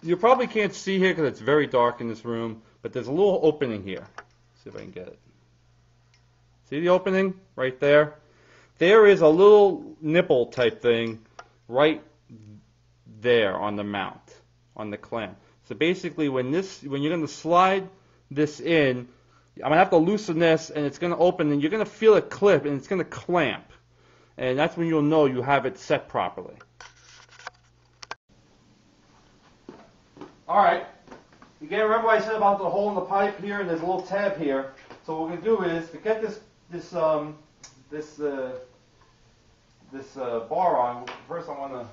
you probably can't see here because it's very dark in this room, but there's a little opening here. Let's see if I can get it. See the opening right there? There is a little nipple type thing right there on the mount, on the clamp. So basically when you're going to slide this in, I'm going to have to loosen this and it's going to open and you're going to feel it clip and it's going to clamp. And that's when you'll know you have it set properly. Alright, again, remember I said about the hole in the pipe here and there's a little tab here. So what we're going to do is to get this bar on, first I'm going to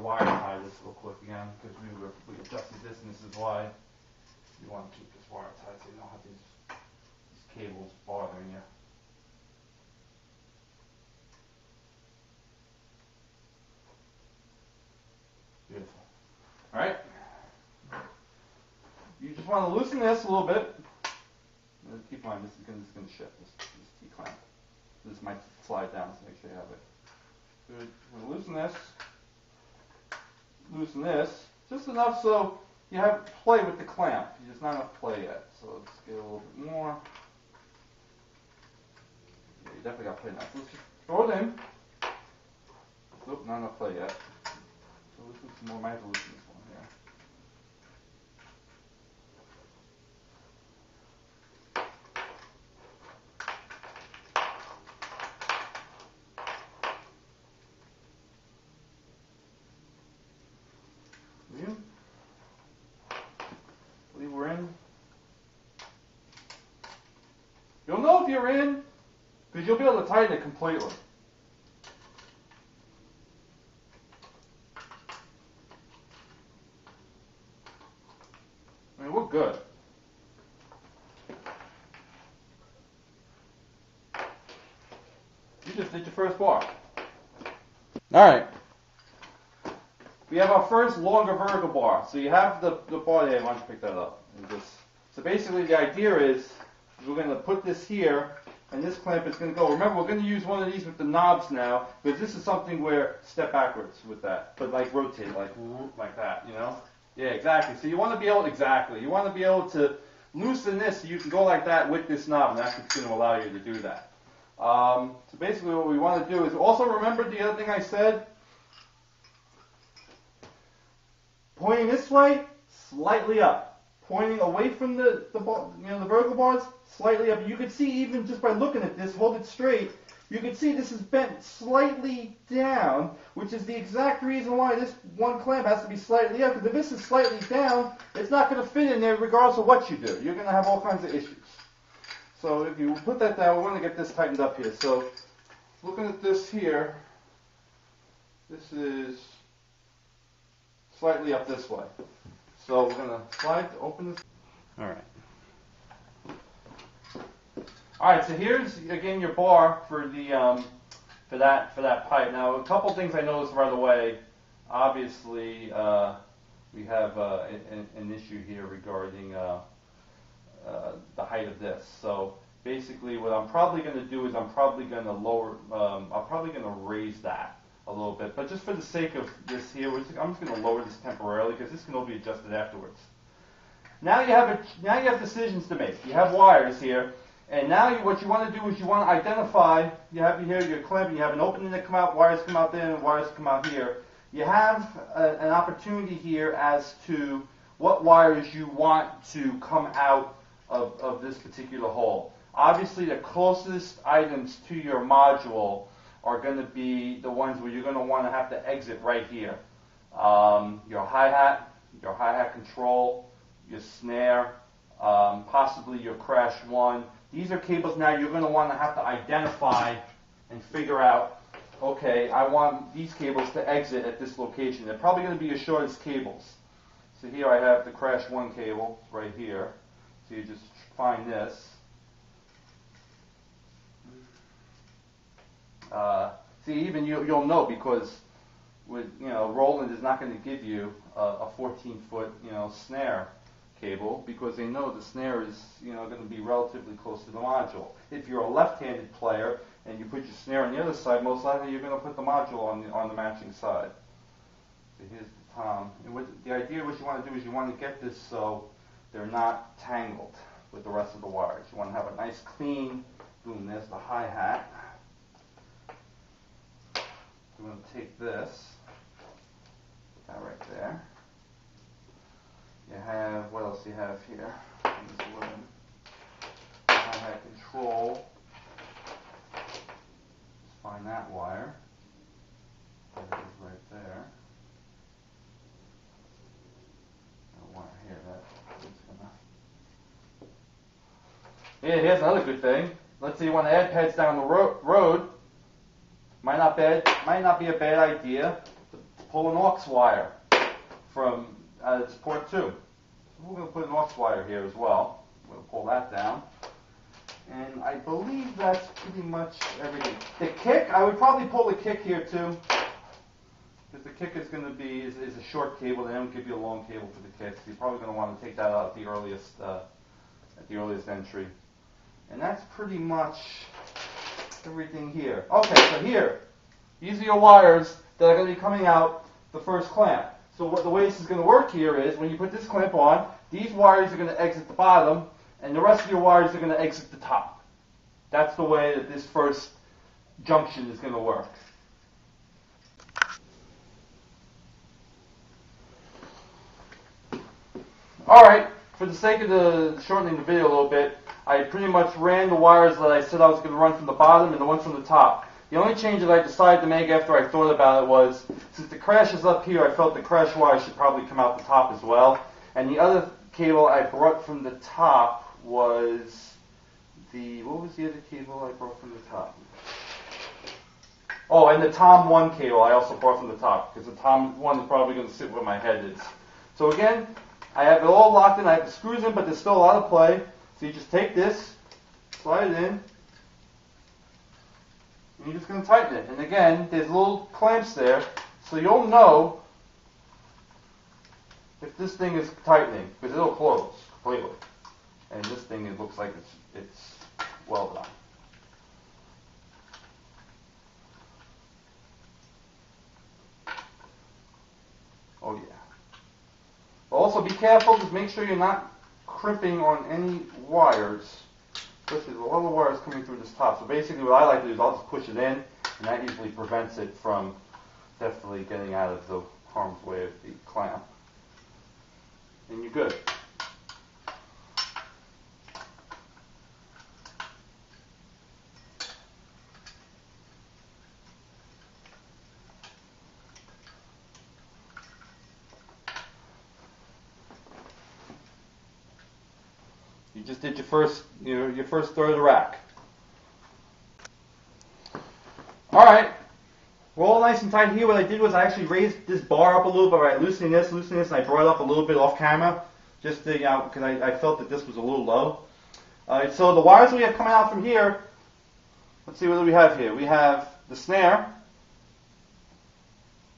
wire tie this real quick again because we adjusted this and this is why you want to keep this wire tied so you don't have these cables bothering you. Beautiful. Alright. You just want to loosen this a little bit. Keep in mind, this is going to shift, this T-clamp. This might slide down, so make sure you have it. Good. We're going to loosen this, just enough so you have play with the clamp. There's not enough play yet, so let's get a little bit more. Yeah, you definitely got play now. So let's just throw it in. Nope, not enough play yet. So loosen some more. Might have to loosen this one here. Believe we're in. You'll know if you're in because you'll be able to tighten it completely. I mean, we're good. You just did your first bar. Alright. We have our first longer vertical bar. So you have the bar there. Why don't you pick that up? So basically the idea is we're going to put this here and this clamp is going to go. Remember, we're going to use one of these with the knobs now because this is something where step backwards with that, but like rotate, like that, you know? Yeah, exactly. So you want to be able, you want to be able to loosen this so you can go like that with this knob and that's what's going to allow you to do that. So basically what we want to do is also remember the other thing I said. Pointing this way, slightly up. Pointing away from the vertical bars, slightly up. You can see even just by looking at this, hold it straight, you can see this is bent slightly down, which is the exact reason why this one clamp has to be slightly up, because if this is slightly down, it's not going to fit in there regardless of what you do. You're going to have all kinds of issues. So if you put that down, we want to get this tightened up here. So looking at this here, this is slightly up this way. So we're going to slide to open this. Alright. Alright, so here's again your bar for the for that pipe. Now a couple things I noticed right away. Obviously we have an issue here regarding the height of this. So basically what I'm probably going to do is I'm probably going to lower, I'm probably going to raise that a little bit. But just for the sake of this here, I'm just going to lower this temporarily because this can all be adjusted afterwards. Now you have decisions to make. You have wires here. And now what you want to do is you want to identify, you have here your clamp, you have an opening that come out, wires come out there, and wires come out here. You have an opportunity here as to what wires you want to come out of this particular hole. Obviously the closest items to your module are going to be the ones where you're going to want to have to exit right here. Your hi-hat control, your snare, possibly your crash one. These are cables now you're going to want to have to identify and figure out, okay, I want these cables to exit at this location. They're probably going to be your shortest cables. So here I have the crash one cable right here. So you just find this. See, even you'll know because with Roland is not going to give you a 14-foot snare cable because they know the snare is going to be relatively close to the module. If you're a left-handed player and you put your snare on the other side, most likely you're going to put the module on the matching side. So here's the Tom. And what the idea, what you want to do is you want to get this so they're not tangled with the rest of the wires. You want to have a nice clean, boom, there's the hi-hat. You want to take this, put that right there. You have, what else do you have here? Hi-hat control. Just find that wire. There it is right there. Wire here, that's gonna. Yeah, here's another good thing. Let's say you want to add heads down the road. Might not be a bad idea to pull an aux wire from this port 2. So we're going to put an aux wire here as well. We're going to pull that down. And I believe that's pretty much everything. The kick, I would probably pull the kick here too. Because the kick is going to be is a short cable. They don't give you a long cable for the kick. So you're probably going to want to take that out at the earliest entry. And that's pretty much everything here. Okay, so here, these are your wires that are going to be coming out the first clamp. So the way this is going to work here is when you put this clamp on, these wires are going to exit the bottom, and the rest of your wires are going to exit the top. That's the way that this first junction is going to work. Alright, for the sake of shortening the video a little bit, I pretty much ran the wires that I said I was going to run from the bottom and the ones from the top. The only change that I decided to make after I thought about it was, since the crash is up here, I felt the crash wire should probably come out the top as well. And the other cable I brought from the top was what was the other cable I brought from the top? Oh, and the Tom 1 cable I also brought from the top, because the Tom 1 is probably going to sit where my head is. So again, I have it all locked in, I have the screws in, but there's still a lot of play. So you just take this, slide it in, and you're just going to tighten it. And again, there's little clamps there, so you'll know if this thing is tightening, because it'll close completely. And this thing, it looks like it's well done. Oh yeah. But also be careful, just make sure you're not crimping on any wires. Especially there's a lot of wires coming through this top. So basically what I like to do is I'll just push it in, and that usually prevents it from definitely getting out of the harm's way of the clamp. And you're good. You just did your first third of the rack. All right, we're all nice and tight here. What I did was I actually raised this bar up a little bit by loosening this, and I brought it up a little bit off camera, just to, because I felt that this was a little low. All right, so the wires we have coming out from here. Let's see what do we have here. We have the snare,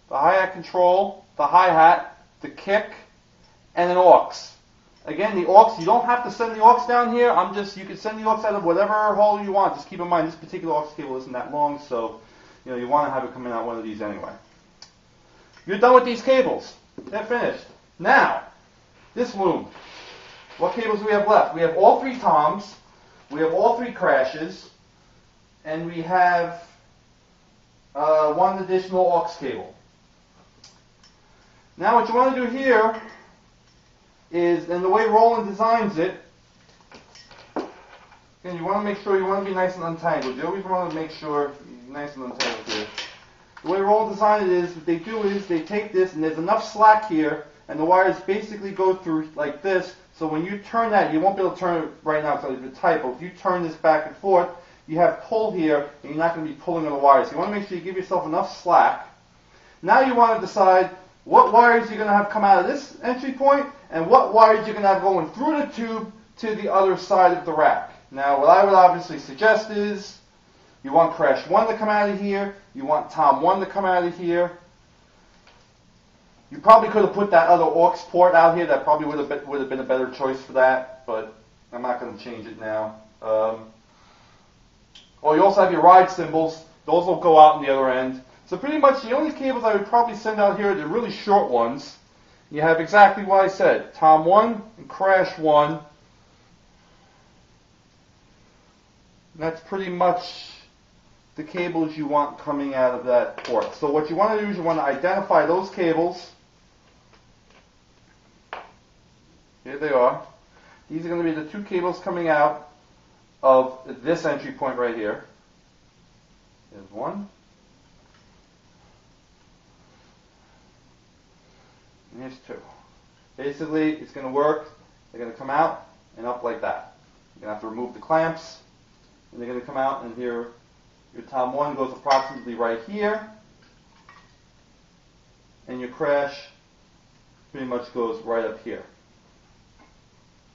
the hi-hat control, the hi-hat, the kick, and an aux. Again, the aux, you don't have to send the aux down here. You can send the aux out of whatever hole you want. Just keep in mind, this particular aux cable isn't that long, so you want to have it coming out one of these anyway. You're done with these cables. They're finished. Now, this loom. What cables do we have left? We have all 3 toms, we have all 3 crashes, and we have 1 additional aux cable. Now what you want to do here is, and the way Roland designs it, again, you want to make sure, you want to be nice and untangled. You always want to make sure you're nice and untangled here. The way Roland designed it is, what they do is, they take this, and there's enough slack here, and the wires basically go through like this, so when you turn that, you won't be able to turn it right now because it's tight, but if you turn this back and forth, you have pull here, and you're not going to be pulling on the wires. So you want to make sure you give yourself enough slack. Now you want to decide what wires you're going to have come out of this entry point, and what wires you're going to have going through the tube to the other side of the rack. Now, what I would obviously suggest is, you want crash 1 to come out of here, you want tom 1 to come out of here. You probably could have put that other aux port out here. That probably would have been a better choice for that, but I'm not going to change it now. Oh, you also have your ride cymbals. Those will go out on the other end. So pretty much the only cables I would probably send out here are the really short ones. You have exactly what I said, Tom 1 and Crash 1. And that's pretty much the cables you want coming out of that port. So what you want to do is you want to identify those cables. Here they are. These are going to be the two cables coming out of this entry point right here. There's one. And here's two. Basically, it's going to work. They're going to come out and up like that. You're going to have to remove the clamps, and they're going to come out, and here your Tom 1 goes approximately right here, and your Crash pretty much goes right up here.